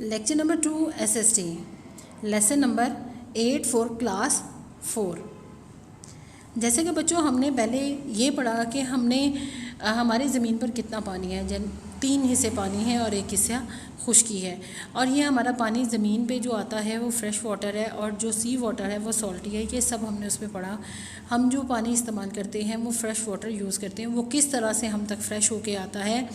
Lecture number 2 SST lesson number 8 for class 4। जैसे कि बच्चों हमने पहले ये पढ़ा कि हमने हमारी ज़मीन पर कितना पानी है, जन 3 हिस्से पानी है और 1 हिस्सा खुश्की है। और ये हमारा पानी ज़मीन पे जो आता है वो फ्रेश वाटर है और जो सी वाटर है वो सॉल्टी है। ये सब हमने उसमें पढ़ा। हम जो पानी इस्तेमाल करते हैं वो फ्रेश वाटर यूज़ करते हैं, वो किस तरह से हम तक फ्रेश होके आता है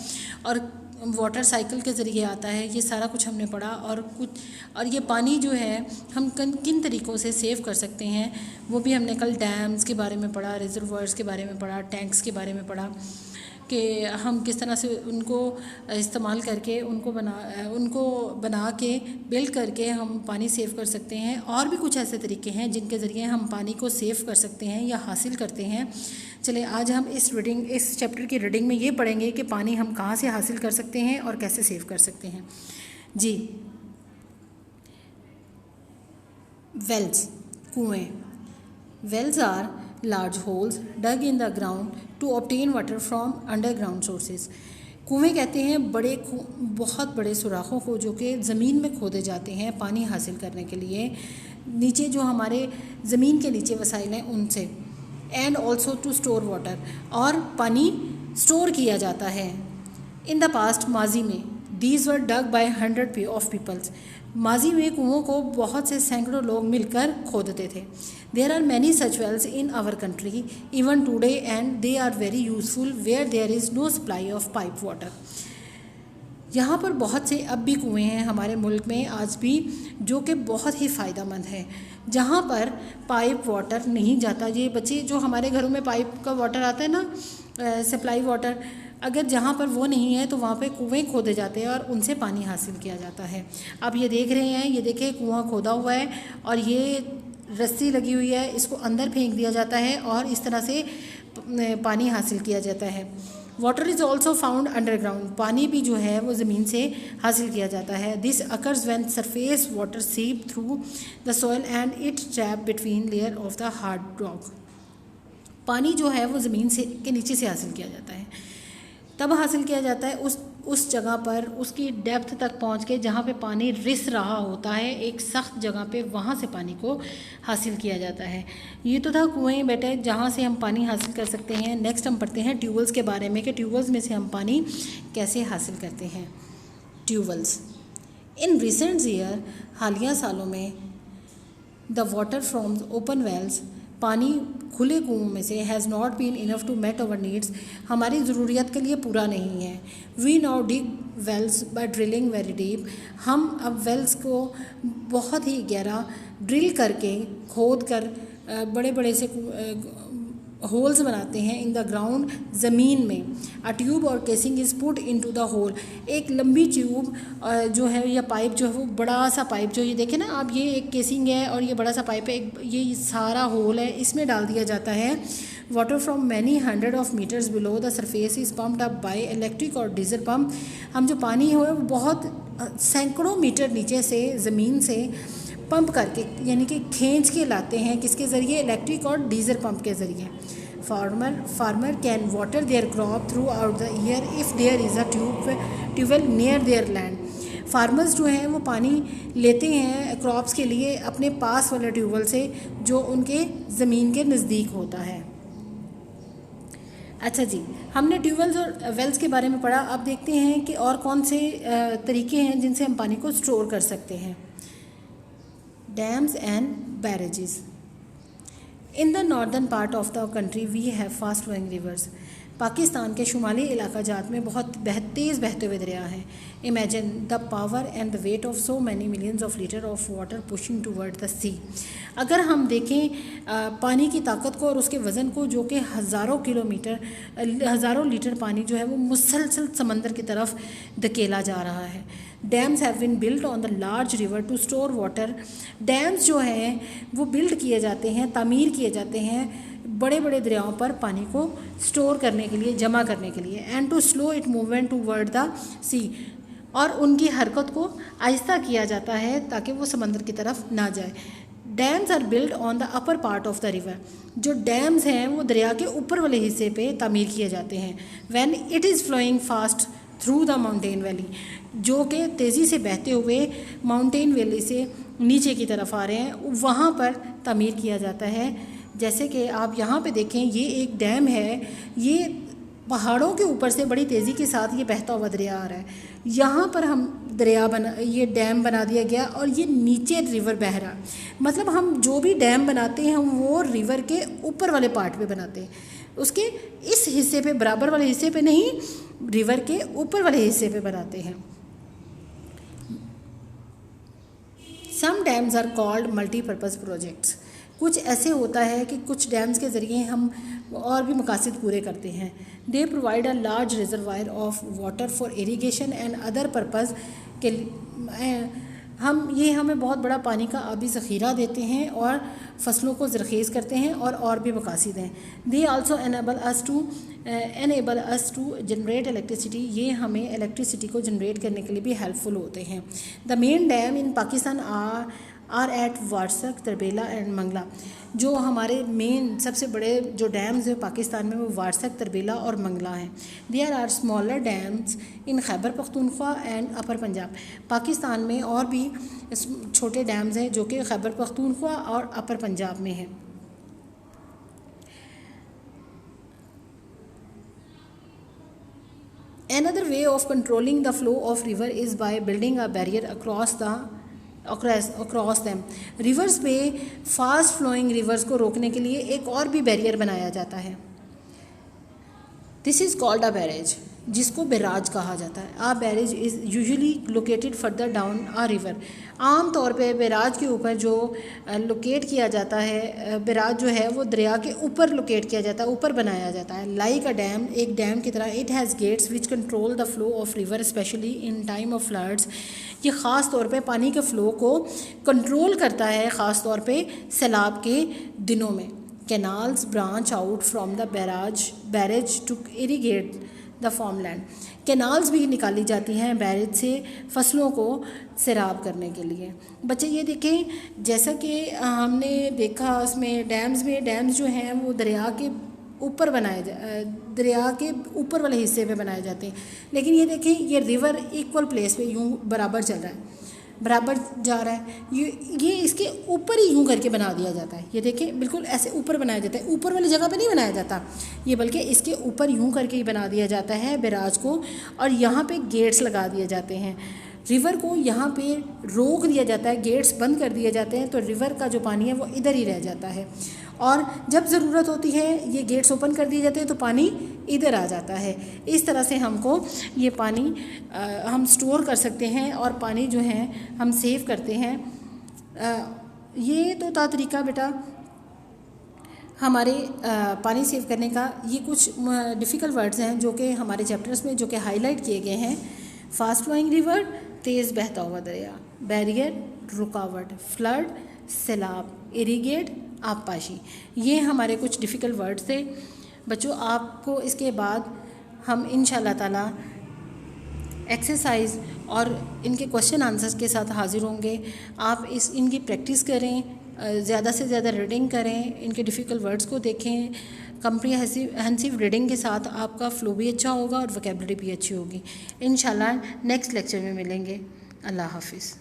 और वाटर साइकिल के ज़रिए आता है, ये सारा कुछ हमने पढ़ा। और ये पानी जो है हम किन तरीक़ों से सेव कर सकते हैं वो भी हमने कल डैम्स के बारे में पढ़ा, रिजर्वायर्स के बारे में पढ़ा, टैंक्स के बारे में पढ़ा कि हम किस तरह से उनको इस्तेमाल करके उनको बना के बिल्ड करके हम पानी सेव कर सकते हैं। और भी कुछ ऐसे तरीके हैं जिनके ज़रिए हम पानी को सेव कर सकते हैं या हासिल करते हैं। चलिए आज हम इस चैप्टर की रीडिंग में ये पढ़ेंगे कि पानी हम कहाँ से हासिल कर सकते हैं और कैसे सेव कर सकते हैं। जी, वेल्स, कुएँ। Wells are large holes dug in the ground to obtain water from underground sources। कुएँ कहते हैं बहुत बड़े सुराखों को जो कि ज़मीन में खोदे जाते हैं पानी हासिल करने के लिए, नीचे जो हमारे ज़मीन के नीचे वसाइल हैं उनसे। And also to store water, और पानी स्टोर किया जाता है। इन द पास्ट, माजी में, these were dug by 100 of peoples. माजी में कुओं को बहुत से सैकड़ों लोग मिलकर खोदते थे। There are many such wells in our country even today and they are very useful where there is no supply of pipe water. यहाँ पर बहुत से अब भी कुएँ हैं हमारे मुल्क में आज भी जो कि बहुत ही फ़ायदेमंद है, जहाँ पर पाइप वाटर नहीं जाता। ये बच्चे जो हमारे घरों में पाइप का वाटर आता है ना, सप्लाई वाटर, अगर जहाँ पर वो नहीं है तो वहाँ पे कुएँ खोदे जाते हैं और उनसे पानी हासिल किया जाता है। आप ये देख रहे हैं, ये देखिए कुआँ खोदा हुआ है और ये रस्सी लगी हुई है, इसको अंदर फेंक दिया जाता है और इस तरह से पानी हासिल किया जाता है। Water is also found underground, पानी भी जो है वो ज़मीन से हासिल किया जाता है। This occurs when surface water seep through the soil and it trap between layer of the hard rock. पानी जो है वो ज़मीन से के नीचे से हासिल किया जाता है, तब हासिल किया जाता है उस जगह पर, उसकी डेप्थ तक पहुंच के जहाँ पे पानी रिस रहा होता है, एक सख्त जगह पे, वहाँ से पानी को हासिल किया जाता है। ये तो था कुएँ बेटे जहाँ से हम पानी हासिल कर सकते हैं। नेक्स्ट हम पढ़ते हैं ट्यूबवेल्स के बारे में कि ट्यूबवेल्स में से हम पानी कैसे हासिल करते हैं। ट्यूबवेल्स इन रिसेंट ईयर, हालिया सालों में, the water from open wells, पानी खुले कुओं में से, has not been enough to meet our needs, हमारी ज़रूरियत के लिए पूरा नहीं है। We now dig wells by drilling very deep, हम अब वेल्स को बहुत ही गहरा ड्रिल करके खोद कर बड़े बड़े से होल्स बनाते हैं इन द ग्राउंड, ज़मीन में। अ ट्यूब और casing is put into the hole, एक लंबी ट्यूब जो है या पाइप जो है वो बड़ा सा पाइप जो ये देखें ना आप, ये एक केसिंग है और ये बड़ा सा पाइप है, ये सारा होल है, इसमें डाल दिया जाता है। Water from many hundred of metres below the surface is pumped up by electric और डीजल पम्प। हम जो पानी है वो बहुत सैकड़ों मीटर नीचे से ज़मीन से पंप करके यानी कि खींच के लाते हैं, किसके ज़रिए? इलेक्ट्रिक और डीजल पंप के ज़रिए। Farmer can water their crop throughout the year if there is a tubewell near their land. Farmers जो हैं वो पानी लेते हैं क्रॉप्स के लिए अपने पास वाले ट्यूबवेल से जो उनके ज़मीन के नज़दीक होता है। अच्छा जी, हमने ट्यूबवेल्स और वेल्स के बारे में पढ़ा। अब देखते हैं कि और कौन से तरीके हैं जिनसे हम पानी को स्टोर कर सकते हैं। Dams and barrages. In the northern part of the country we have fast flowing rivers. Pakistan के शुमाली इलाका जात में बहुत तेज़ बहते हुए दरिया हैं। Imagine the power and the weight of so many millions of litre of water pushing toward the sea. अगर हम देखें पानी की ताकत को और उसके वज़न को, जो कि हज़ारों लीटर पानी जो है वो मुसलसल समंदर की तरफ धकेला जा रहा है। Dams have been built on the large river to store water. Dams जो हैं वो बिल्ड किए जाते हैं, तामीर किए जाते हैं बड़े बड़े दरियाओं पर पानी को स्टोर करने के लिए, जमा करने के लिए। And to slow it movement toward the sea, और उनकी हरकत को आहिस्ता किया जाता है ताकि वो समंदर की तरफ ना जाए। Dams are build on the upper part of the river, जो डैम्स हैं वो दरिया के ऊपर वाले हिस्से पे तामीर किए जाते हैं। When it is flowing fast through the mountain valley, जो कि तेज़ी से बहते हुए माउंटेन वैली से नीचे की तरफ आ रहे हैं, वहाँ पर तामीर किया जाता है। जैसे कि आप यहाँ पे देखें, ये एक डैम है, ये पहाड़ों के ऊपर से बड़ी तेज़ी के साथ ये बहता हुआ दरिया आ रहा है। यहाँ पर हम ये डैम बना दिया गया और ये नीचे रिवर बह रहा है। मतलब हम जो भी डैम बनाते हैं हम वो रिवर के ऊपर वाले पार्ट पे बनाते हैं, उसके इस हिस्से पे, बराबर वाले हिस्से पे नहीं, रिवर के ऊपर वाले हिस्से पे बनाते हैं। Some dams are called multipurpose projects. कुछ ऐसे होता है कि कुछ डैम्स के ज़रिए हम और भी मकासद पूरे करते हैं। They provide a large reservoir of water for irrigation and other purpose के हमें बहुत बड़ा पानी का आबी ज़ख़ीरा देते हैं और फसलों को ज़रख़ीज़ करते हैं और भी मकासद हैं। They also enable us to generate electricity. ये हमें इलेक्ट्रिसिटी को जनरेट करने के लिए भी हेल्पफुल होते हैं। The main dam in Pakistan are at Warsak, Tarbela and Mangla. जो हमारे मेन सबसे बड़े जो डैम्स हैं पाकिस्तान में वो वारसक, तरबेला और मंगला हैं। There are smaller dams in Khyber Pakhtunkhwa and upper Punjab. Pakistan में और भी छोटे डैम्स हैं जो कि खैबर पख्तूनख्वा और अपर पंजाब में हैं। Another way of controlling the flow of river is by building a barrier across them। Reverse पे फास्ट फ्लोइंग रिवर्स को रोकने के लिए एक और भी बैरियर बनाया जाता है। This is called a barrage, जिसको बैराज कहा जाता है। A barrage is usually located further down a river. आम तौर पे बैराज के ऊपर जो लोकेट किया जाता है, बैराज जो है वो दरिया के ऊपर लोकेट किया जाता है, ऊपर बनाया जाता है। लाइक अ डैम, एक डैम की तरह। It has gates which control the flow of river specially in time of floods. ये ख़ास तौर पे पानी के फ़्लो को कंट्रोल करता है, ख़ास तौर पे सैलाब के दिनों में। Canals branch out from the barrage to irrigate the farmland. Canals भी निकाली जाती हैं बैरेज से फसलों को सैराब करने के लिए। बच्चे ये देखें, जैसा कि हमने देखा उसमें डैम्स जो हैं वो दरिया के ऊपर दरिया के ऊपर वाले हिस्से पे बनाए जाते हैं। लेकिन ये देखें, ये रिवर इक्वल प्लेस पे यूँ बराबर चल रहा है, बराबर जा रहा है। ये इसके ऊपर ही यूँ करके बना दिया जाता है। ये देखें, बिल्कुल ऐसे ऊपर बनाया जाता है, ऊपर वाली जगह पे नहीं बनाया जाता ये, बल्कि इसके ऊपर यूँ करके ही बना दिया जाता है बैराज को। और यहाँ पे गेट्स लगा दिए जाते हैं। रिवर को यहाँ पे रोक दिया जाता है, गेट्स बंद कर दिए जाते हैं, तो रिवर का जो पानी है वो इधर ही रह जाता है। और जब ज़रूरत होती है ये गेट्स ओपन कर दिए जाते हैं तो पानी इधर आ जाता है। इस तरह से हमको ये पानी हम स्टोर कर सकते हैं और पानी जो है हम सेव करते हैं। ये तो था तरीका बेटा हमारे पानी सेव करने का। ये कुछ डिफ़िकल्ट वर्ड्स हैं जो कि हमारे चैप्टर्स में जो कि हाईलाइट किए गए हैं। फास्ट फ्लोइंग रिवर, तेज़ बहता हुआ दरिया, बैरियर रुकावट, फ्लड सैलाब, इरीगेट आबपाशी। ये हमारे कुछ डिफ़िकल्ट वर्ड्स थे बच्चों। आपको इसके बाद हम इंशाल्लाह ताला एक्सरसाइज और इनके क्वेश्चन आंसर्स के साथ हाज़िर होंगे। आप इनकी प्रैक्टिस करें, ज़्यादा से ज़्यादा रीडिंग करें, इनके डिफ़िकल्ट वर्ड्स को देखें। कम्प्रिहेंसिव रीडिंग के साथ आपका फ़्लो भी अच्छा होगा और वोकैबुलरी भी अच्छी होगी। इंशाल्लाह नेक्स्ट लेक्चर में मिलेंगे। अल्लाह हाफिज़।